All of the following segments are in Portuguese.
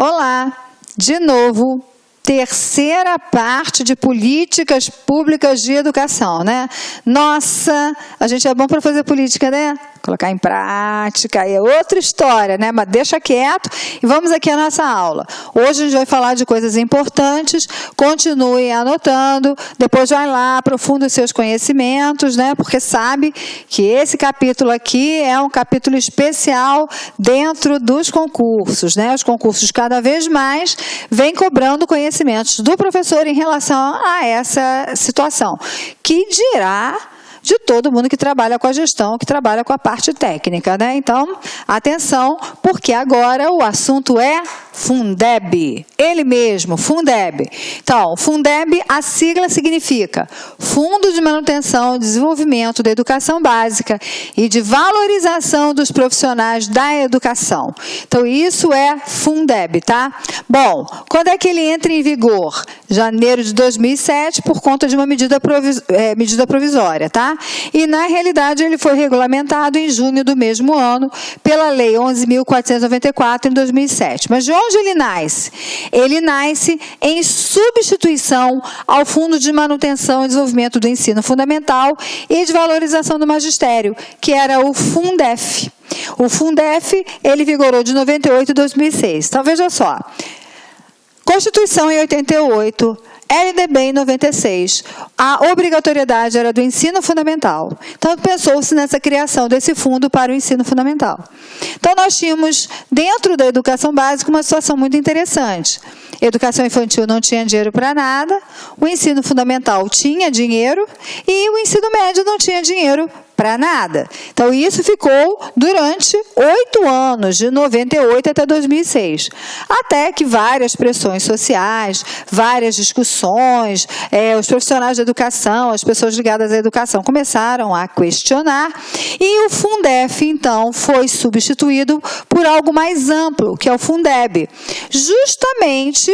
Olá, de novo, terceira parte de políticas públicas de educação, né? Nossa, a gente é bom para fazer política, né? Colocar em prática, aí é outra história, né? Mas deixa quieto e vamos aqui à nossa aula. Hoje a gente vai falar de coisas importantes, continue anotando, depois vai lá, aprofunda os seus conhecimentos, né? Porque sabe que esse capítulo aqui é um capítulo especial dentro dos concursos, né? Os concursos cada vez mais vêm cobrando conhecimentos do professor em relação a essa situação, que dirá de todo mundo que trabalha com a gestão, que trabalha com a parte técnica, né? Então, atenção, porque agora o assunto é Fundeb, ele mesmo, Fundeb. Então, Fundeb, a sigla significa Fundo de Manutenção e Desenvolvimento da Educação Básica e de Valorização dos Profissionais da Educação. Então, isso é Fundeb, tá? Bom, quando é que ele entra em vigor? Janeiro de 2007, por conta de uma medida provisória, tá? E, na realidade, ele foi regulamentado em junho do mesmo ano pela Lei 11.494, em 2007. Mas de onde ele nasce? Ele nasce em substituição ao Fundo de Manutenção e Desenvolvimento do Ensino Fundamental e de Valorização do Magistério, que era o Fundef. O Fundef, ele vigorou de 98 a 2006. Então, veja só. Constituição em 88, LDB em 96, a obrigatoriedade era do ensino fundamental. Então, pensou-se nessa criação desse fundo para o ensino fundamental. Então, nós tínhamos, dentro da educação básica, uma situação muito interessante. Educação infantil não tinha dinheiro para nada, o ensino fundamental tinha dinheiro e o ensino médio não tinha dinheiro para nada. Então, isso ficou durante 8 anos, de 98 até 2006. Até que várias pressões sociais, várias discussões, os profissionais da educação, as pessoas ligadas à educação começaram a questionar e o Fundef, então, foi substituído por algo mais amplo, que é o Fundeb, justamente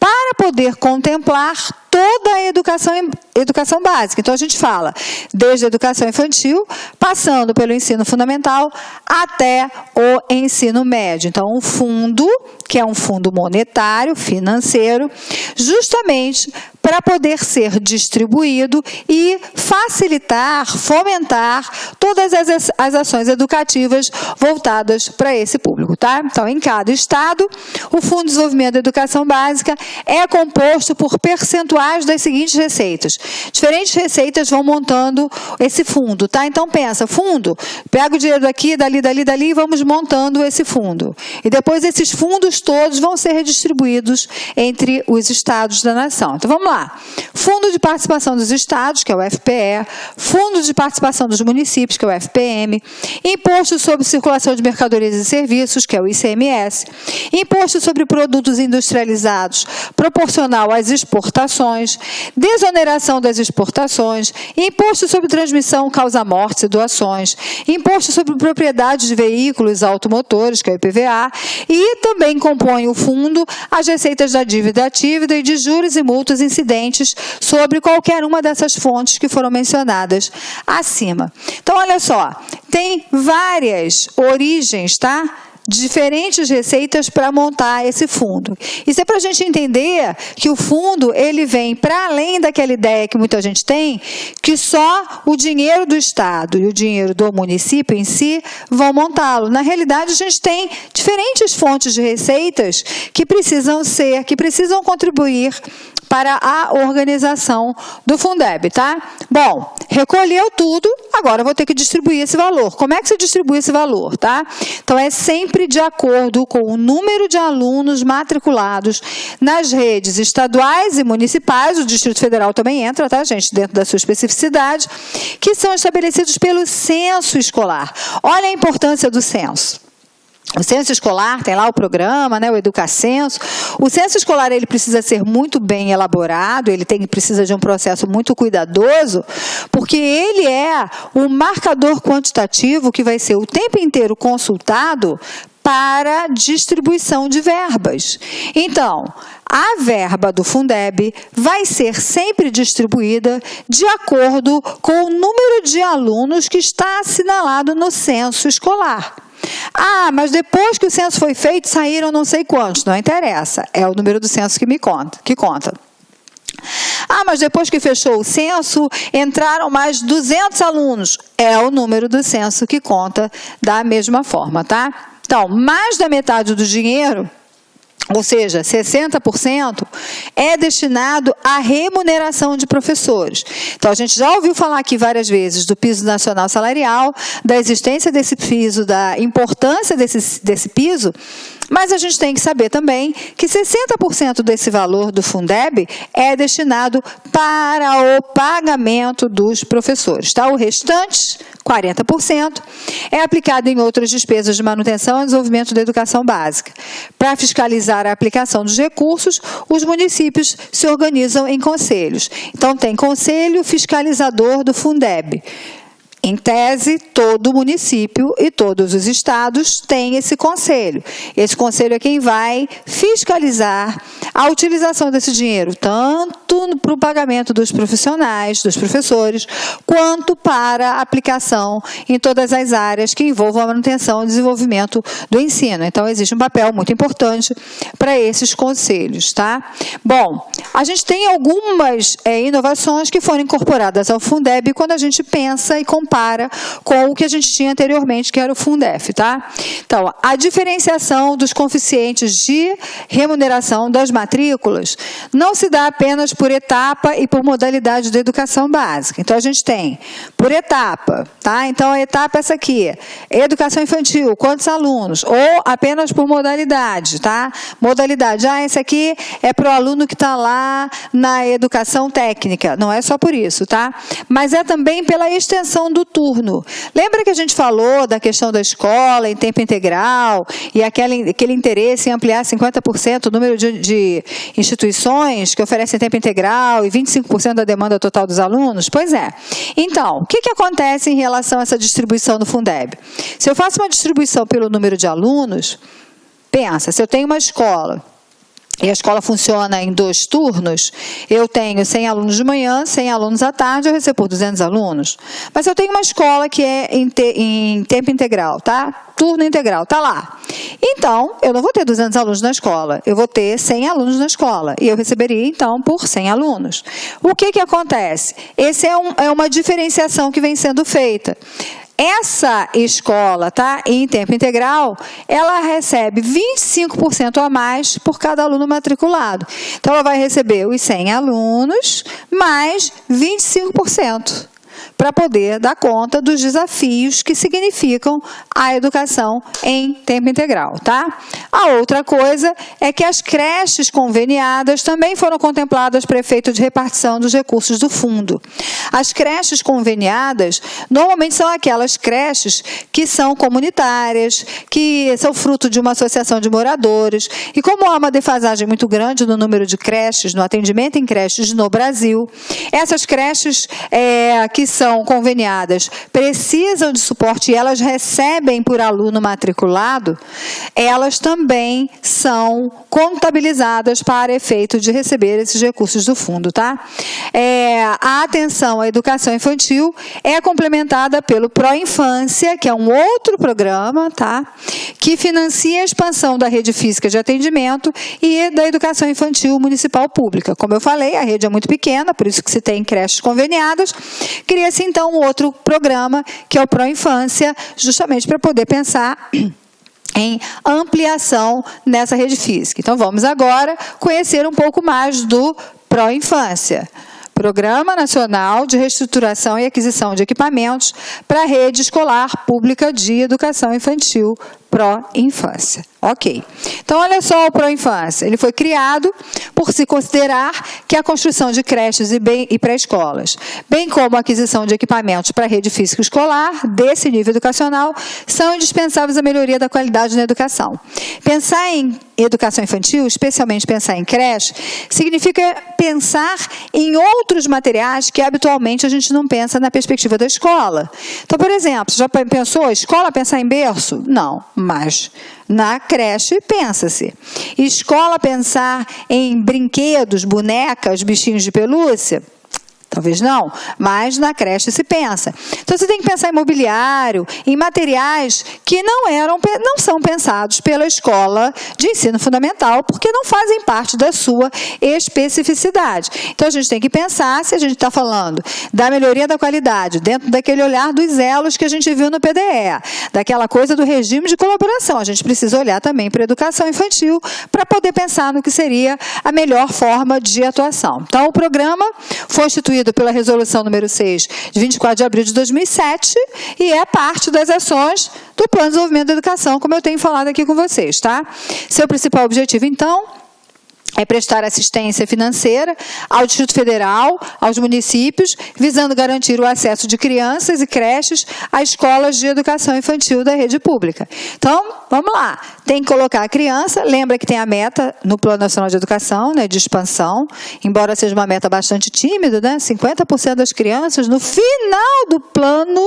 para poder contemplar toda a educação básica. Então, a gente fala desde a educação infantil, passando pelo ensino fundamental, até o ensino médio. Então, um fundo, que é um fundo monetário, financeiro, justamente para poder ser distribuído e facilitar, fomentar todas as ações educativas voltadas para esse público, tá? Então, em cada estado, o Fundo de Desenvolvimento da Educação Básica é composto por percentuais das seguintes receitas. Diferentes receitas vão montando esse fundo, tá? Então, pensa, fundo, pega o dinheiro daqui, dali e vamos montando esse fundo. E depois esses fundos todos vão ser redistribuídos entre os estados da nação. Então, vamos lá. Fundo de Participação dos Estados, que é o FPE, Fundo de Participação dos Municípios, que é o FPM, Imposto sobre Circulação de Mercadorias e Serviços, que é o ICMS, Imposto sobre Produtos Industrializados, proporcional às exportações, desoneração das exportações, Imposto sobre Transmissão, Causa-Mortes e Doações, Imposto sobre Propriedade de Veículos Automotores, que é o IPVA, e também compõe o fundo as receitas da dívida ativa e de juros e multas incidentes sobre qualquer uma dessas fontes que foram mencionadas acima. Então, olha só, tem várias origens, tá? Diferentes receitas para montar esse fundo. Isso é para a gente entender que o fundo, ele vem para além daquela ideia que muita gente tem, que só o dinheiro do Estado e o dinheiro do município em si vão montá-lo. Na realidade, a gente tem diferentes fontes de receitas que precisam contribuir para a organização do Fundeb, tá? Bom, recolheu tudo, agora eu vou ter que distribuir esse valor. Como é que se distribui esse valor, tá? Então, é sempre de acordo com o número de alunos matriculados nas redes estaduais e municipais, o Distrito Federal também entra, tá, gente, dentro da sua especificidade, que são estabelecidos pelo censo escolar. Olha a importância do censo. O censo escolar tem lá o programa, né, o Educacenso. O censo escolar, ele precisa ser muito bem elaborado, ele precisa de um processo muito cuidadoso, porque ele é um marcador quantitativo que vai ser o tempo inteiro consultado para distribuição de verbas. Então, a verba do Fundeb vai ser sempre distribuída de acordo com o número de alunos que está assinalado no censo escolar. Ah, mas depois que o censo foi feito, saíram não sei quantos. Não interessa, é o número do censo que conta. Ah, mas depois que fechou o censo, entraram mais 200 alunos. É o número do censo que conta da mesma forma, tá? Então, mais da metade do dinheiro, ou seja, 60%, é destinado à remuneração de professores. Então, a gente já ouviu falar aqui várias vezes do piso nacional salarial, da existência desse piso, da importância desse piso, mas a gente tem que saber também que 60% desse valor do Fundeb é destinado para o pagamento dos professores, tá? O restante, 40%, é aplicado em outras despesas de manutenção e desenvolvimento da educação básica. Para fiscalizar a aplicação dos recursos, os municípios se organizam em conselhos. Então, tem conselho fiscalizador do Fundeb. Em tese, todo município e todos os estados têm esse conselho. Esse conselho é quem vai fiscalizar a utilização desse dinheiro, tanto para o pagamento dos profissionais, dos professores, quanto para a aplicação em todas as áreas que envolvam a manutenção e desenvolvimento do ensino. Então, existe um papel muito importante para esses conselhos, tá? Bom, a gente tem algumas inovações que foram incorporadas ao Fundeb quando a gente pensa e compara com o que a gente tinha anteriormente, que era o Fundef, tá? Então, a diferenciação dos coeficientes de remuneração das matrículas não se dá apenas por etapa e por modalidade da educação básica. Então, a gente tem por etapa, tá? Então, a etapa é essa aqui, educação infantil, quantos alunos? Ou apenas por modalidade, tá? Modalidade, esse aqui é para o aluno que está lá na educação técnica. Não é só por isso, tá? Mas é também pela extensão do turno. Lembra que a gente falou da questão da escola em tempo integral e aquele interesse em ampliar 50% o número de instituições que oferecem tempo integral e 25% da demanda total dos alunos? Pois é. Então, o que acontece em relação a essa distribuição do Fundeb? Se eu faço uma distribuição pelo número de alunos, pensa, se eu tenho uma escola e a escola funciona em 2 turnos, eu tenho 100 alunos de manhã, 100 alunos à tarde, eu recebo por 200 alunos. Mas eu tenho uma escola que é em tempo integral, tá? Turno integral, tá lá. Então, eu não vou ter 200 alunos na escola, eu vou ter 100 alunos na escola. E eu receberia, então, por 100 alunos. O que acontece? Essa é uma diferenciação que vem sendo feita. Essa escola, tá, em tempo integral, ela recebe 25% a mais por cada aluno matriculado. Então, ela vai receber os 100 alunos mais 25%. Para poder dar conta dos desafios que significam a educação em tempo integral, tá? A outra coisa é que as creches conveniadas também foram contempladas para efeito de repartição dos recursos do fundo. As creches conveniadas normalmente são aquelas creches que são comunitárias, que são fruto de uma associação de moradores, e como há uma defasagem muito grande no número de creches, no atendimento em creches no Brasil, essas creches que são conveniadas precisam de suporte e elas recebem por aluno matriculado, elas também são contabilizadas para efeito de receber esses recursos do fundo, tá? A atenção à educação infantil é complementada pelo Proinfância, que é um outro programa, tá? Que financia a expansão da rede física de atendimento e da educação infantil municipal pública. Como eu falei, a rede é muito pequena, por isso que se tem creches conveniadas. Cria-se, então, um outro programa, que é o Proinfância, justamente para poder pensar em ampliação nessa rede física. Então, vamos agora conhecer um pouco mais do Proinfância. Programa Nacional de Reestruturação e Aquisição de Equipamentos para a Rede Escolar Pública de Educação Infantil, Proinfância. Ok. Então, olha só o Proinfância. Ele foi criado por se considerar que a construção de creches e pré-escolas, bem como a aquisição de equipamentos para a rede física escolar, desse nível educacional, são indispensáveis à melhoria da qualidade na educação. Pensar em educação infantil, especialmente pensar em creche, significa pensar em outros materiais que habitualmente a gente não pensa na perspectiva da escola. Então, por exemplo, já pensou a escola pensar em berço? Não, mas na creche pensa-se. Escola pensar em brinquedos, bonecas, bichinhos de pelúcia? Talvez não, mas na creche se pensa. Então, você tem que pensar em mobiliário, em materiais que não são pensados pela escola de ensino fundamental, porque não fazem parte da sua especificidade. Então, a gente tem que pensar se a gente está falando da melhoria da qualidade, dentro daquele olhar dos elos que a gente viu no PDE, daquela coisa do regime de colaboração. A gente precisa olhar também para a educação infantil para poder pensar no que seria a melhor forma de atuação. Então, o programa foi instituído pela Resolução número 6, de 24 de abril de 2007, e é parte das ações do Plano de Desenvolvimento da Educação, como eu tenho falado aqui com vocês, tá? Seu principal objetivo, então, é prestar assistência financeira ao Distrito Federal, aos municípios, visando garantir o acesso de crianças e creches a escolas de educação infantil da rede pública. Então, vamos lá. Tem que colocar a criança, lembra que tem a meta no Plano Nacional de Educação, né, de expansão, embora seja uma meta bastante tímida, né, 50% das crianças, no final do plano,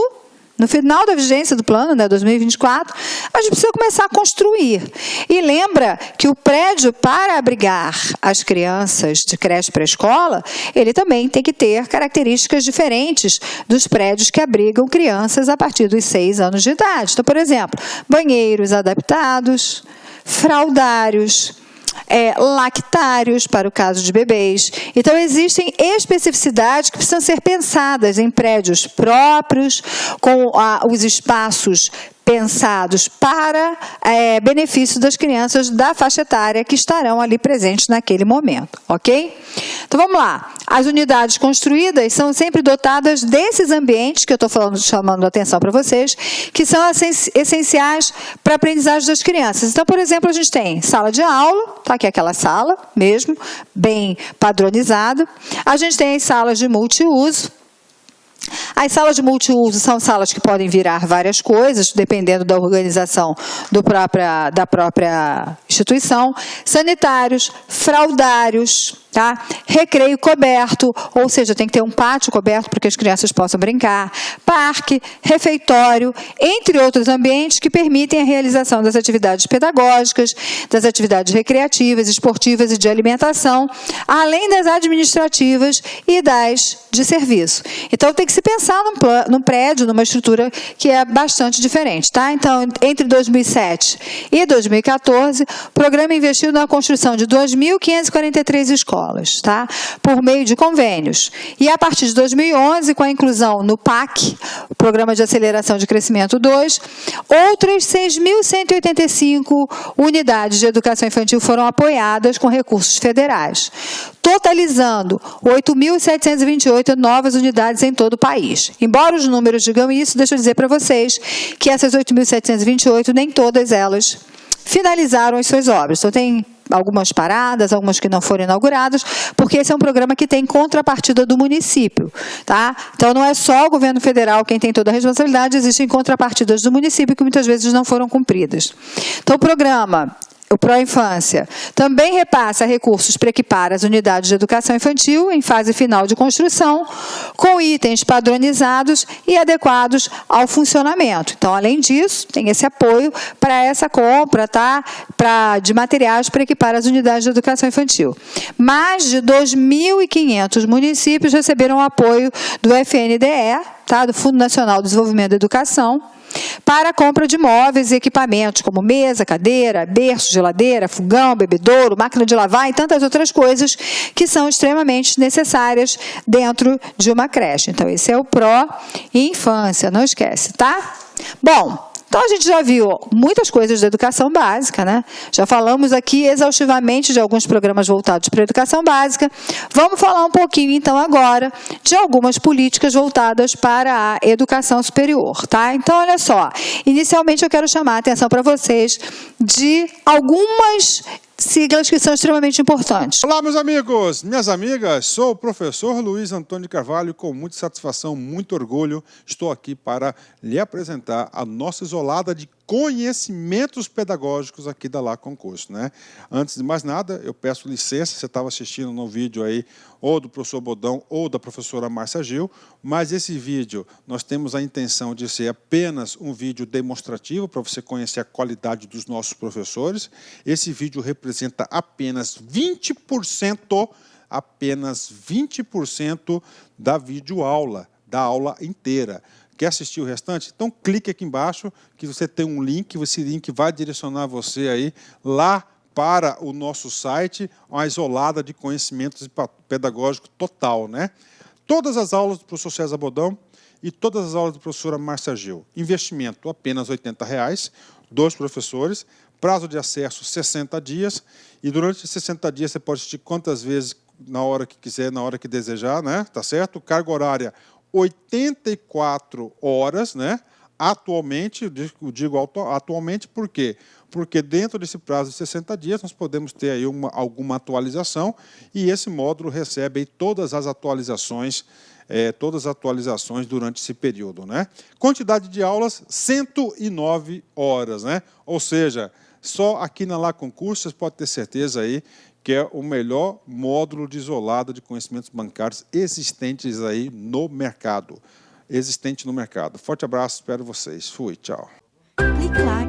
no final da vigência do plano, né, 2024, a gente precisa começar a construir. E lembra que o prédio, para abrigar as crianças de creche para a escola, ele também tem que ter características diferentes dos prédios que abrigam crianças a partir dos 6 anos de idade. Então, por exemplo, banheiros adaptados, fraldários, lactários, para o caso de bebês. Então, existem especificidades que precisam ser pensadas em prédios próprios, com os espaços pensados para benefício das crianças da faixa etária que estarão ali presentes naquele momento, ok? Então, vamos lá. As unidades construídas são sempre dotadas desses ambientes que eu estou chamando a atenção para vocês, que são essenciais para a aprendizagem das crianças. Então, por exemplo, a gente tem sala de aula, tá aqui aquela sala mesmo, bem padronizada. A gente tem as salas de multiuso. As salas de multiuso são salas que podem virar várias coisas, dependendo da organização da própria instituição. Sanitários, fraldários, tá? Recreio coberto, ou seja, tem que ter um pátio coberto para que as crianças possam brincar, parque, refeitório, entre outros ambientes que permitem a realização das atividades pedagógicas, das atividades recreativas, esportivas e de alimentação, além das administrativas e das de serviço. Então, tem que se pensar num prédio, numa estrutura que é bastante diferente, tá? Então, entre 2007 e 2014, o programa investiu na construção de 2.543 escolas, tá? Por meio de convênios. E a partir de 2011, com a inclusão no PAC, o Programa de Aceleração de Crescimento 2, outras 6.185 unidades de educação infantil foram apoiadas com recursos federais, totalizando 8.728 novas unidades em todo o país. Embora os números digam isso, deixa eu dizer para vocês que essas 8.728, nem todas elas finalizaram as suas obras. Então, tem algumas paradas, algumas que não foram inauguradas, porque esse é um programa que tem contrapartida do município, tá? Então, não é só o governo federal quem tem toda a responsabilidade, existem contrapartidas do município que muitas vezes não foram cumpridas. Então, o programa, o Pró-Infância, também repassa recursos para equipar as unidades de educação infantil em fase final de construção, com itens padronizados e adequados ao funcionamento. Então, além disso, tem esse apoio para essa compra, tá? De materiais para equipar as unidades de educação infantil. Mais de 2.500 municípios receberam apoio do FNDE, tá? Do Fundo Nacional de Desenvolvimento da Educação, para a compra de móveis e equipamentos, como mesa, cadeira, berço, geladeira, fogão, bebedouro, máquina de lavar e tantas outras coisas que são extremamente necessárias dentro de uma creche. Então, esse é o Pró-Infância, não esquece, tá? Bom, então a gente já viu muitas coisas da educação básica, né? Já falamos aqui exaustivamente de alguns programas voltados para a educação básica. Vamos falar um pouquinho, então, agora, de algumas políticas voltadas para a educação superior, tá? Então, olha só, inicialmente eu quero chamar a atenção para vocês de algumas siglas que são extremamente importantes. Olá, meus amigos, minhas amigas, sou o professor Luiz Antônio Carvalho, com muita satisfação, muito orgulho, estou aqui para lhe apresentar a nossa isolada de conhecimentos pedagógicos aqui da La Concurso, né? Antes de mais nada, eu peço licença, você estava assistindo no vídeo aí, ou do professor Bodão, ou da professora Márcia Gil, mas esse vídeo, nós temos a intenção de ser apenas um vídeo demonstrativo, para você conhecer a qualidade dos nossos professores. Esse vídeo representa apenas 20% apenas 20% da videoaula, da aula inteira. Quer assistir o restante? Então clique aqui embaixo que você tem um link, esse link vai direcionar você aí lá para o nosso site, uma isolada de conhecimentos pedagógicos total, né? Todas as aulas do professor César Bodão e todas as aulas da professora Márcia Gil. Investimento apenas R$ 80, 2 professores, prazo de acesso 60 dias, e durante 60 dias você pode assistir quantas vezes na hora que quiser, na hora que desejar, né? Tá certo? Carga horária 84 horas, né? Atualmente, eu digo atualmente por quê? Porque dentro desse prazo de 60 dias nós podemos ter aí alguma atualização e esse módulo recebe aí todas as atualizações durante esse período, né? Quantidade de aulas, 109 horas, né? Ou seja, só aqui na Lá Concurso vocês podem ter certeza aí que é o melhor módulo de isolado de conhecimentos bancários existentes aí no mercado. Forte abraço, espero vocês. Fui, tchau. Clique lá.